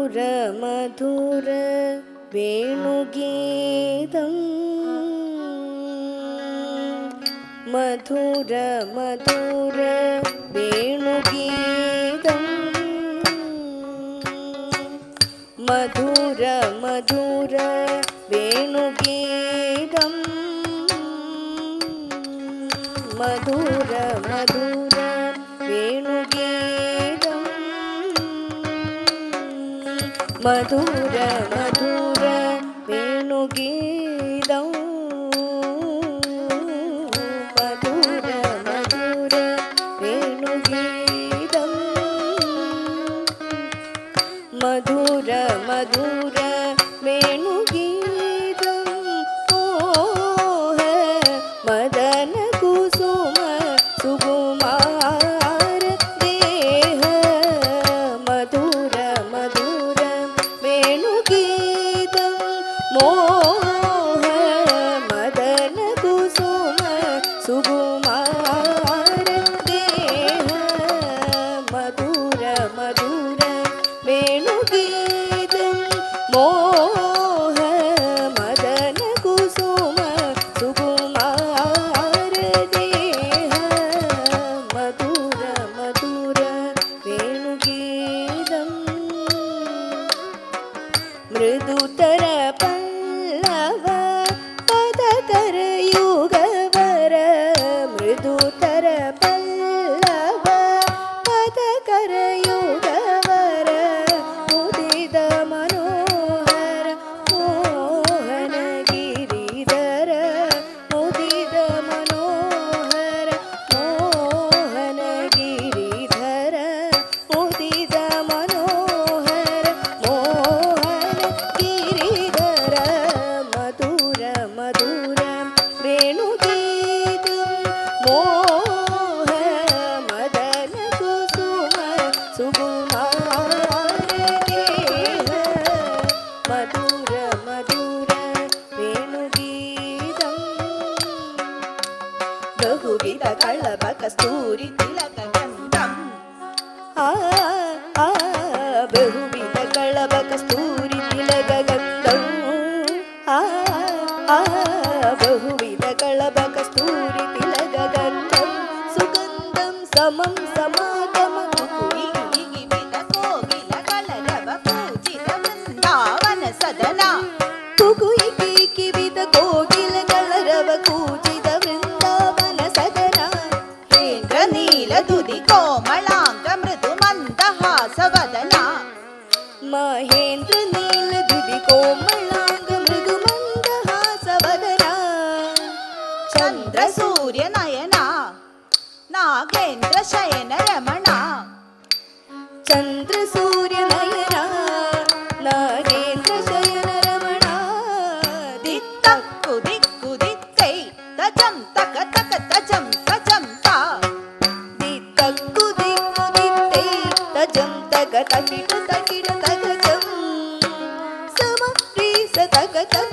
മധുര മധുര വേണുഗീതം മധുര മധുര വേണുഗീതം മധുര മധുര വേണുഗീതം മധുര മധുര വേണുഗീതം മധുര മധുര വേണുഗീതം മധുര മധുര വേണുഗീതം മധുര മധുര വേണുഗീതം മോഹ മദന കുസുമ സുകുമാര ദേഹ മധുര മധുര വേണുഗീതം മോഹ മദന കുസുമ സുകുമാര ദേഹ മധുര മധുര വേണുഗീതം മോഹ മദന കുസുമ സുകുമാര ദേഹ മധുര മധുര വേണുഗീതം മൃദുതര പല്ലവ പദകര യുഗവര മൃദുതര പല്ലವ പദകര യുഗവര ಮುದಿದ ಮನೋಹರ ಮೋಹನ ಗಿರಿಧರ ಮುದಿದ ಮನೋಹರ ಮೋಹನ ಗಿರಿಧರ ಮುದಿದ ಮನೋಹರ ಮೋಹನ ಗಿರಿಧರ ಮಧುರ ಮಧುರ ವೇಣುಗೀತ ಮೋಹ ಮದನ ಕುಸುಮ ಸುಗುಮಾರ ದೇಹ ಮಧುರ ಮಧುರ ವೇಣುಗೀತಂ ಬಹುವಿಧ ಕಳಬ ಕಸ್ತೂರಿ ತಿಲಕ ಗಂಧಂ ಬಹುವಿಧ ಕಳಬ ಕಸ್ತೂರಿ ತಿಲಕ ಗಂಧಂ ಬಹುವಿಧ ಕಳಬ ಕಸ್ತೂರಿ ತಿಲಕ ಗಂಧಂ ಸುಗಂಧಂ ಸಮಂ ಸಮಾಗಮ ಕುಕುಯಿಗಿವಿದ ಕೋಗಿಲ ಕಲರವ ಪೂಜಿತ ವೃಂದಾವನ ಸದನ ಕುಕುಯಿಗಿವಿದ ಕೋಗಿಲ ಕಲರವ ಕೂಜಿತ ವೃಂದಾವನ ಸದನ ಕೇಂದ್ರ ನೀಲ ತುದಿ ಕೋಮಳಾಂಗ ಮೃದು ಮಂದಹಾಸ ವದನ ಮಹೇಂದ್ರ ನೀಲ ತುದಿ ಕೋಮಳಾಂಗ ಮೃದು ಮಂದಹಾಸ ವದನ ಚಂದ್ರ ಸೂರ್ಯ ನಯನ ನಾಗೇಂದ್ರ ಶಯನ ರಮಣ ಚಂದ್ರ ಸೂರ್ಯ ನಯನ ನಾಗೇಂದ್ರ ಶಯನ ರಮಣ ದಿತ್ತಕ್ಕು ದಿಕ್ಕು ದಿತ್ತೈ ತಜಂ ತಕ ತಕ ತಜಂ ತಜಂ ತಾ ದಿತ್ತಕ್ಕು ದಿಕ್ಕು ದಿತ್ತೈ ತಜಂ ತಕ ತಕಿಟ ತಕಿಟ ತಕ ಜಂ ಸಮ ರೀ ಸ ತಕ ತಕ